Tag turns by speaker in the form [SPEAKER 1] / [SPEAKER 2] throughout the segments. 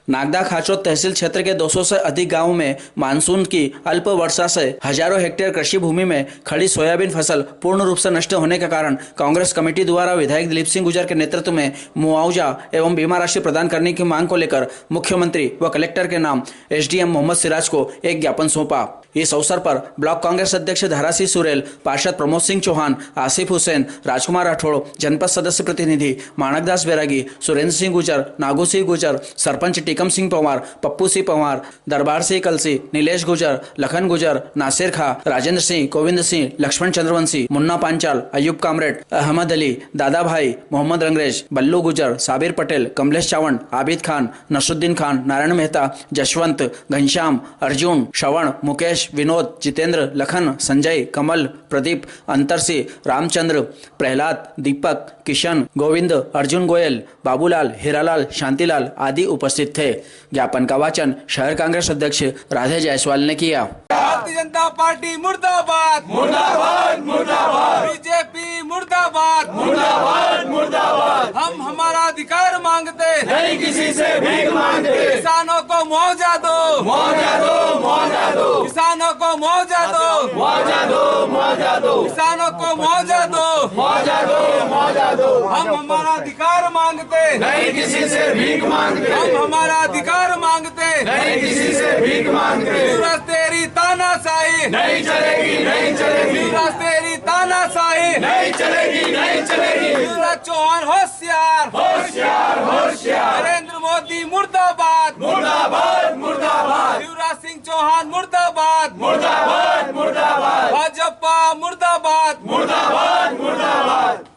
[SPEAKER 1] नागदा खाचोद तहसील क्षेत्र के 200 से अधिक गांवों में मानसून की अल्प वर्षा से हजारों हेक्टेयर कृषि भूमि में खड़ी सोयाबीन फसल पूर्ण रूप से नष्ट होने के कारण कांग्रेस कमेटी द्वारा विधायक दिलीप सिंह गुर्जर के नेतृत्व में मुआवजा एवं बीमा राशि प्रदान करने की मांग को लेकर मुख्यमंत्री व कलेक्टर के नाम एसडीएम मोहम्मद सिराज को एक ज्ञापन सौंपा। इस अवसर पर ब्लॉक कांग्रेस अध्यक्ष धारासी सुरेल, पार्षद प्रमोद सिंह चौहान, आसिफ हुसैन, राजकुमार राठौड़, जनपद सदस्य प्रतिनिधि माणकदास बैरागी, सुरेंद्र सिंह गुर्जर, नागू सिंह गुर्जर, सरपंच टीकम सिंह पवार, पप्पू सिंह पवार, दरबार सिंह कलसी, नीलेश गुर्जर, लखन गुर्जर, नासिर खां, राजेंद्र सिंह, गोविंद सिंह, लक्ष्मण चंद्रवंशी, मुन्ना पांचाल, अयूब कामरेड, अहमद अली, दादा भाई, मोहम्मद रंगरेज, बल्लू गुर्जर, साबिर पटेल, कमलेश चावंड, आबिद खान, नसरुद्दीन खान, नारायण मेहता, जशवंत, घनश्याम, अर्जुन, श्रवण, मुकेश, विनोद, जितेंद्र, लखन, संजय, कमल, प्रदीप, अंतरसी, रामचंद्र, प्रहलाद, दीपक, किशन, गोविंद, अर्जुन गोयल, बाबूलाल, हीरालाल, शांतिलाल आदि उपस्थित थे। ज्ञापन का वाचन शहर कांग्रेस अध्यक्ष राधे जायसवाल ने किया।
[SPEAKER 2] भारतीय जनता पार्टी मुर्दाबाद मुर्दाबाद मुर्दाबाद, बीजेपी मुर्दाबाद मुर्दाबाद मुर्दाबाद। हम हमारा अधिकार मांगते नहीं, किसी से भीख मांगते। किसानों को मुआवजा दो, मुआवजा दो, मुआवजा दो। किसानों को मुआवजा दो, मुआवजा दो, मुआवजा दो। किसानों को मुआवजा दो, मुआवजा दो, मुआवजा दो। हम हमारा अधिकार मांगते नहीं, किसी से भीख मांगते। हम हमारा अधिकार मांगते नहीं, किसी से भीख मांगते। तेरी तानाशाही नहीं चलेगी, नहीं चलेगी। तेरी तानाशाही नहीं चलेगी, नहीं चलेगी। शिवराज चौहान होशियार, होशियार, होशियार। नरेंद्र मोदी मुर्दाबाद, मुर्दाबाद, मुर्दाबाद। शिवराज सिंह चौहान मुर्दाबाद, मुर्दाबाद, मुर्दाबाद। भाजपा मुर्दाबाद, मुर्दाबाद, मुर्दाबाद।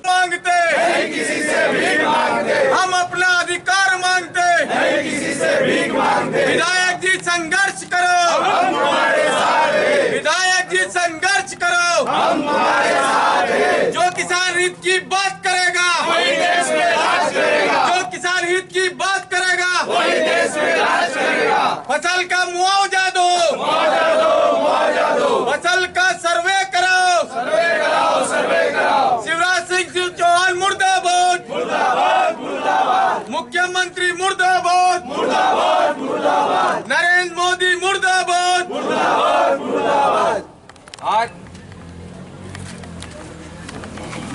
[SPEAKER 2] मांगते नहीं, किसी से भीख मांगते। हम अपना अधिकार मांगते नहीं, किसी से भीख मांगते। विधायक जी संघर्ष करो, हम तुम्हारे साथ हैं। विधायक जी संघर्ष करो, हम तुम्हारे साथ हैं। जो किसान हित की बात करेगा वही देश में राज करेगा। जो किसान हित की बात करेगा वही देश में राज करेगा। फसल का मुआवजा दो, मुआवजा दो, मुआवजा दो। फसल का सर्वे कराओ, सर्वे कराओ, सर्वे कराओ। शिवराज सिंह चौहान मुर्दाबाद, मुर्दाबाद, मुर्दाबाद। मुख्यमंत्री मुर्दाबाद, मुर्दाबाद, मुर्दाबाद। नरेंद्र मोदी मुर्दाबाद, मुर्दाबाद, मुर्दाबाद। आज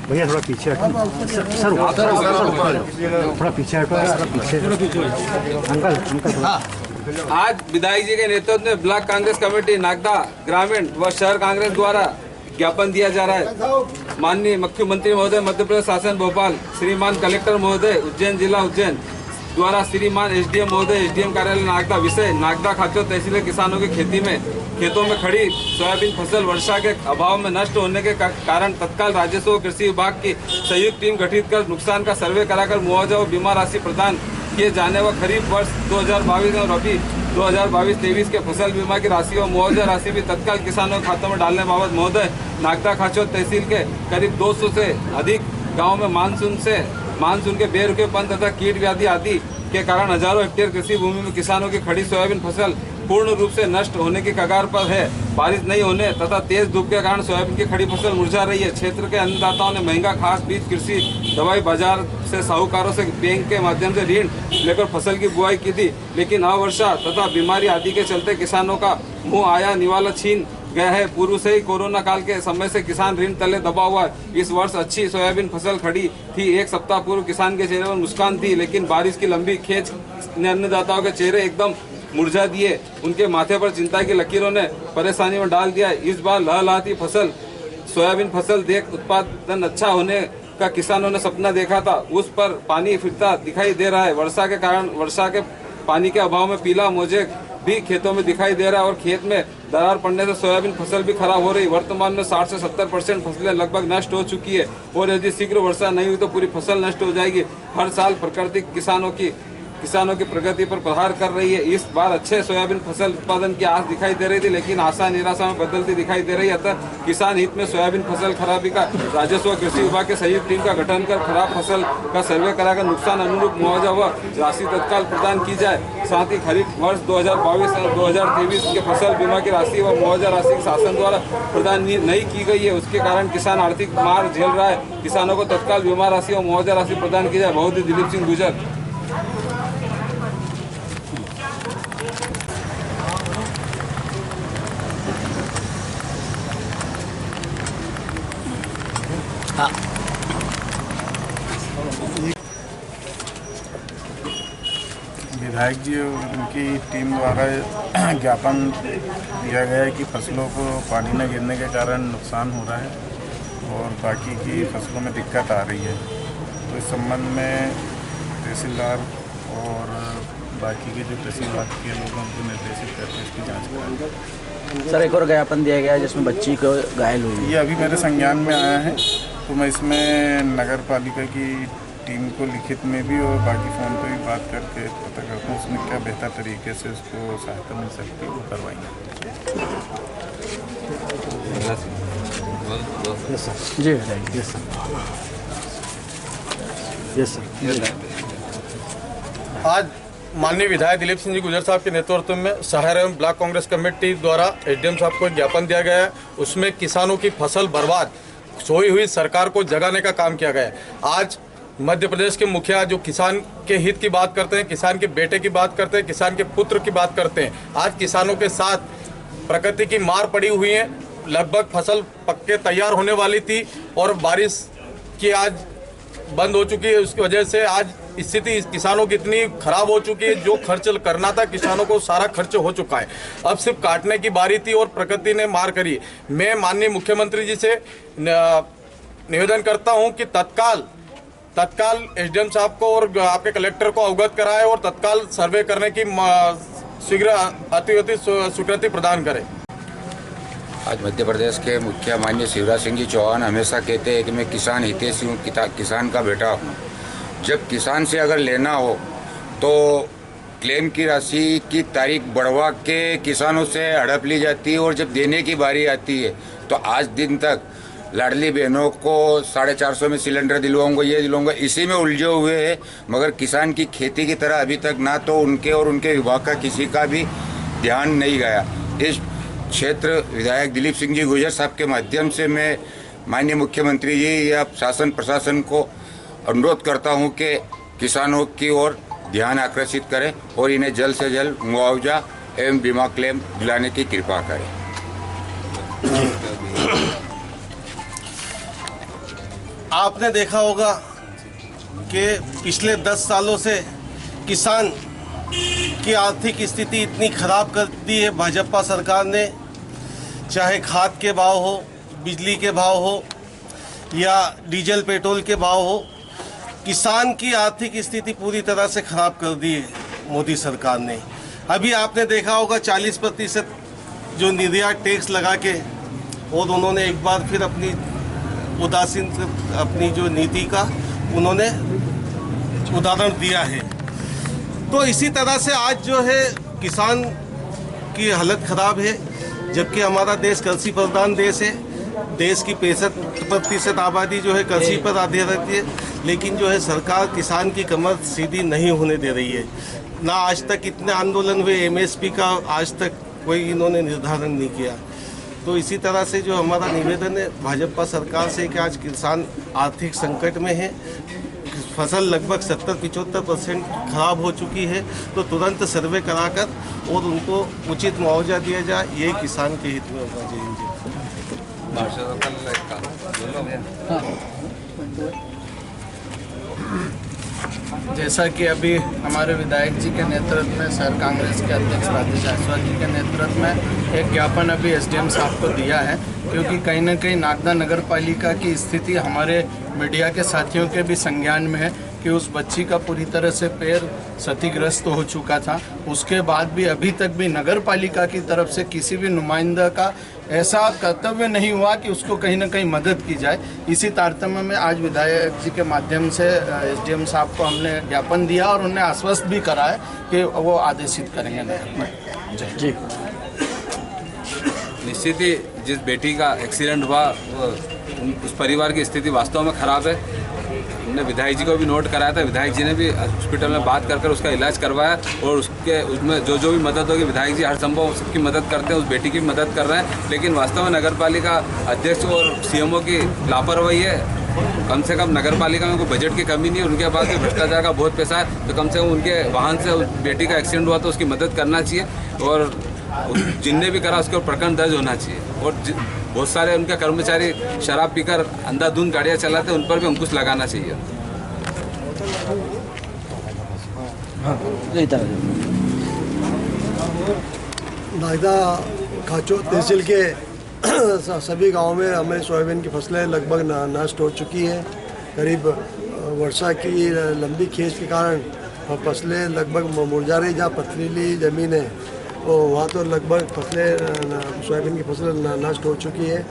[SPEAKER 3] भैया थोड़ा पीछे सर थोड़ा पीछे हटो, पीछे अंकल अंकल।
[SPEAKER 2] आज विधायक जी के नेतृत्व में ब्लॉक कांग्रेस कमेटी नागदा ग्रामीण व शहर कांग्रेस द्वारा ज्ञापन दिया जा रहा है। माननीय मुख्यमंत्री महोदय मध्य प्रदेश शासन भोपाल, श्रीमान कलेक्टर महोदय उज्जैन जिला उज्जैन द्वारा श्रीमान एसडीएम महोदय एसडीएम कार्यालय नागदा विषय नागदा खाचोद तहसील के किसानों की खेतों में खड़ी सोयाबीन फसल वर्षा के अभाव में नष्ट होने के कारण तत्काल राजस्व और कृषि विभाग की संयुक्त टीम गठित कर नुकसान का सर्वे कराकर मुआवजा और बीमा राशि प्रदान किए जाने व खरीफ वर्ष 2022 और रबी 2022-23 के फसल बीमा की राशि और मुआवजा राशि भी तत्काल किसानों के खातों में डालने बाबत महोदय नागदा खाचोद तहसील के करीब 200 से अधिक गाँव में मानसून के बेरुखेपन तथा कीट व्याधि आदि के कारण हजारों हेक्टेयर कृषि भूमि में किसानों की खड़ी सोयाबीन फसल पूर्ण रूप से नष्ट होने की कगार पर है। बारिश नहीं होने तथा तेज धूप के कारण सोयाबीन की खड़ी फसल मुरझा रही है। क्षेत्र के अन्नदाताओं ने महंगा खास बीज, कृषि दवाई बाजार से साहूकारों से बैंक के माध्यम से ऋण लेकर फसल की बुआई की थी, लेकिन अवर्षा तथा बीमारी आदि के चलते किसानों का मुँह आया निवाला छीन गया है। पूर्व से ही कोरोना काल के समय से किसान ऋण तले दबा हुआ है। इस वर्ष अच्छी सोयाबीन फसल खड़ी थी। एक सप्ताह पूर्व किसान के चेहरे पर मुस्कान थी, लेकिन बारिश की लंबी खेच ने अन्नदाताओं के चेहरे एकदम मुरझा दिए। उनके माथे पर चिंता की लकीरों ने परेशानी में डाल दिया। इस बार लहलहाती फसल सोयाबीन फसल देख उत्पादन अच्छा होने का किसानों ने सपना देखा था, उस पर पानी फिरता दिखाई दे रहा है। वर्षा के कारण वर्षा के पानी के अभाव में पीला मोजेक भी खेतों में दिखाई दे रहा है और खेत में दरार पड़ने से सोयाबीन फसल भी खराब हो रही। वर्तमान में 60 से 70% फसलें लगभग नष्ट हो चुकी है और यदि शीघ्र वर्षा नहीं हुई तो पूरी फसल नष्ट हो जाएगी। हर साल प्रकृति किसानों की प्रगति पर प्रहार कर रही है। इस बार अच्छे सोयाबीन फसल उत्पादन की आस दिखाई दे रही थी, लेकिन आशा निराशा में बदलती दिखाई दे रही है। अतः किसान हित में सोयाबीन फसल खराबी का राजस्व और कृषि विभाग के संयुक्त टीम का गठन कर खराब फसल का सर्वे कराकर नुकसान अनुरूप मुआवजा व राशि तत्काल प्रदान की जाए। साथ ही खरीफ वर्ष 2022 और 2023 के फसल बीमा की राशि व मुआवजा राशि शासन द्वारा प्रदान नहीं की गई है, उसके कारण किसान आर्थिक मार झेल रहा है। किसानों को तत्काल बीमा राशि और मुआवजा राशि प्रदान की जाए। बहुत ही दिलीप सिंह गुर्जर।
[SPEAKER 4] विधायक जी उनकी टीम द्वारा ज्ञापन दिया गया है कि फसलों को पानी न गिरने के कारण नुकसान हो रहा है और बाकी की फसलों में दिक्कत आ रही है। तो इस संबंध में तहसीलदार और बाकी के जो तहसील विभाग के लोग हैं उनको निर्देशित करके इसकी जाँच कराएंगे।
[SPEAKER 1] सर, एक और ज्ञापन दिया गया है जिसमें बच्ची को घायल हुई है।
[SPEAKER 4] ये अभी मेरे संज्ञान में आया है, तो मैं इसमें नगर पालिका की टीम को लिखित में भी और बाकी फ़ोन पे भी बात करके पता करता हूँ उसमें क्या बेहतर तरीके से उसको सहायता मिल सकती है वो करवाएंगे।
[SPEAKER 1] जी
[SPEAKER 3] यस सर।
[SPEAKER 5] आज माननीय विधायक दिलीप सिंह जी गुजर साहब के नेतृत्व में शहर एवं ब्लॉक कांग्रेस कमेटी द्वारा एसडीएम साहब को एक ज्ञापन दिया गया है। उसमें किसानों की फसल बर्बाद सोई हुई सरकार को जगाने का काम किया गया है। आज मध्य प्रदेश के मुखिया जो किसान के हित की बात करते हैं, किसान के बेटे की बात करते हैं, किसान के पुत्र की बात करते हैं, आज किसानों के साथ प्रकृति की मार पड़ी हुई है। लगभग फसल पक्के तैयार होने वाली थी और बारिश की आज बंद हो चुकी है। उसकी वजह से आज स्थिति किसानों की इतनी खराब हो चुकी है, जो खर्च करना था किसानों को सारा खर्च हो चुका है। अब सिर्फ काटने की बारी थी और प्रकृति ने मार करी। मैं माननीय मुख्यमंत्री जी से निवेदन करता हूं कि तत्काल एसडीएम साहब को और आपके कलेक्टर को अवगत कराएं और तत्काल सर्वे करने की शीघ्र अति स्वीकृति प्रदान करें।
[SPEAKER 6] आज मध्य प्रदेश के मुखिया माननीय शिवराज सिंह जी चौहान हमेशा कहते हैं कि मैं किसान हितैषी हूँ, किसान का बेटा हूँ। जब किसान से अगर लेना हो तो क्लेम की राशि की तारीख बढ़वा के किसानों से हड़प ली जाती है और जब देने की बारी आती है तो आज दिन तक लाडली बहनों को 450 में सिलेंडर दिलवाऊंगा, ये दिलवाऊंगा, इसी में उलझे हुए हैं। मगर किसान की खेती की तरह अभी तक ना तो उनके और उनके विभाग का किसी का भी ध्यान नहीं गया। इस क्षेत्र विधायक दिलीप सिंह जी गुजर साहब के माध्यम से मैं माननीय मुख्यमंत्री जी या शासन प्रशासन को अनुरोध करता हूं कि किसानों की ओर ध्यान आकर्षित करें और इन्हें जल्द से जल्द मुआवजा एवं बीमा क्लेम दिलाने की कृपा करें।
[SPEAKER 7] आपने देखा होगा कि पिछले 10 सालों से किसान की आर्थिक स्थिति इतनी खराब कर दी है भाजपा सरकार ने, चाहे खाद के भाव हो, बिजली के भाव हो या डीजल पेट्रोल के भाव हो, किसान की आर्थिक स्थिति पूरी तरह से खराब कर दी है मोदी सरकार ने। अभी आपने देखा होगा 40% जो निर्यात टैक्स लगा के और उन्होंने एक बार फिर अपनी उदासीन अपनी जो नीति का उन्होंने उदाहरण दिया है। तो इसी तरह से आज जो है किसान की हालत ख़राब है, जबकि हमारा देश कृषि प्रधान देश है। देश की 65% आबादी जो है कृषि पर आधारित है, लेकिन जो है सरकार किसान की कमर सीधी नहीं होने दे रही है। ना आज तक इतने आंदोलन हुए एमएसपी का, आज तक कोई इन्होंने निर्धारण नहीं किया। तो इसी तरह से जो हमारा निवेदन है भाजपा सरकार से कि आज किसान आर्थिक संकट में है, फसल लगभग 70-75% खराब हो चुकी है, तो तुरंत सर्वे कराकर और उनको उचित मुआवजा दिया जाए, ये किसान के हित में होना चाहिए।
[SPEAKER 8] जैसा कि अभी हमारे विधायक जी के नेतृत्व में शहर कांग्रेस के अध्यक्ष राजेश जायसवाल जी के नेतृत्व में एक ज्ञापन अभी एसडीएम साहब को दिया है, क्योंकि कहीं ना कहीं नागदा नगर पालिका की स्थिति हमारे मीडिया के साथियों के भी संज्ञान में है कि उस बच्ची का पूरी तरह से पैर क्षतिग्रस्त हो चुका था। उसके बाद भी अभी तक भी नगर पालिका की तरफ से किसी भी नुमाइंदा का ऐसा कर्तव्य नहीं हुआ कि उसको कहीं ना कहीं मदद की जाए। इसी तारतम्य में आज विधायक जी के माध्यम से एसडीएम साहब को हमने ज्ञापन दिया और उन्हें आश्वस्त भी करा है कि वो आदेशित करेंगे नगर जी।
[SPEAKER 2] निश्चित ही जिस बेटी का एक्सीडेंट हुआ उस परिवार की स्थिति वास्तव में खराब है। हमने विधायक जी को भी नोट कराया था, विधायक जी ने भी हॉस्पिटल में बात कर उसका इलाज करवाया और उसमें जो भी मदद होगी विधायक जी हर संभव सबकी मदद करते हैं, उस बेटी की भी मदद कर रहे हैं। लेकिन वास्तव में नगर पालिका अध्यक्ष और सीएमओ की लापरवाही है। कम से कम नगर पालिका में कोई बजट की कमी नहीं है, उनके पास भ्रष्टाचार का बहुत पैसा है, तो कम से कम उनके वाहन से बेटी का एक्सीडेंट हुआ तो उसकी मदद करना चाहिए, और जिनने भी करा उसके ऊपर प्रकरण दर्ज होना चाहिए। और बहुत सारे उनके कर्मचारी शराब पीकर अंधाधुंध गाड़ियाँ चलाते हैं, उन पर भी अंकुश लगाना चाहिए।
[SPEAKER 3] नागदा खाचो तहसील के सभी गांवों में हमारी सोयाबीन की फसलें लगभग नष्ट हो चुकी हैं। करीब वर्षा की लंबी खेच के कारण फसलें लगभग मुरझा रही। जहाँ पथरीली ज़मीन है वहाँ तो लगभग फसलें सोयाबीन की फसलें नष्ट हो चुकी है।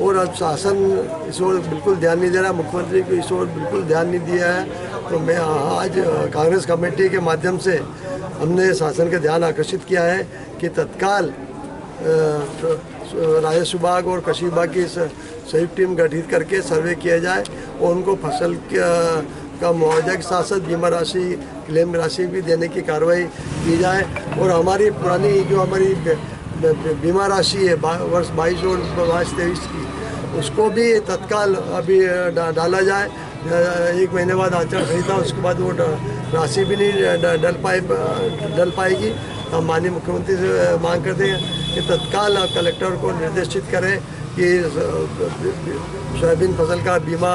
[SPEAKER 3] और अब शासन इस ओर बिल्कुल ध्यान नहीं दे रहा, मुख्यमंत्री को इस ओर बिल्कुल ध्यान नहीं दिया है। तो मैं आज कांग्रेस कमेटी के माध्यम से हमने शासन का ध्यान आकर्षित किया है कि तत्काल राजस्व विभाग और कृषि विभाग की संयुक्त टीम गठित करके सर्वे किया जाए और उनको फसल का मुआवजा के साथ साथ बीमा राशि, क्लेम राशि भी देने की कार्रवाई की जाए। और हमारी पुरानी जो हमारी बीमा राशि है वर्ष 22 और 22-23 की, उसको भी तत्काल अभी डाला जाए। 1 महीने बाद आचार संहिता, उसके बाद वो राशि भी नहीं डल पाएगी। हम माननीय मुख्यमंत्री से मांग करते हैं कि तत्काल कलेक्टर को निर्देशित करें कि सोयाबीन फसल का बीमा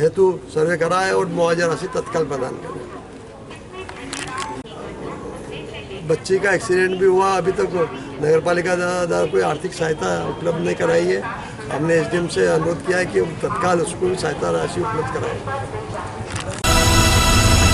[SPEAKER 3] हेतु सर्वे कराए और मुआवजा राशि तत्काल प्रदान करें। बच्ची का एक्सीडेंट भी हुआ, अभी तक नगर पालिका द्वारा कोई आर्थिक सहायता उपलब्ध नहीं कराई है। हमने एसडीएम से अनुरोध किया है कि तत्काल उसको भी सहायता राशि उपलब्ध कराएं।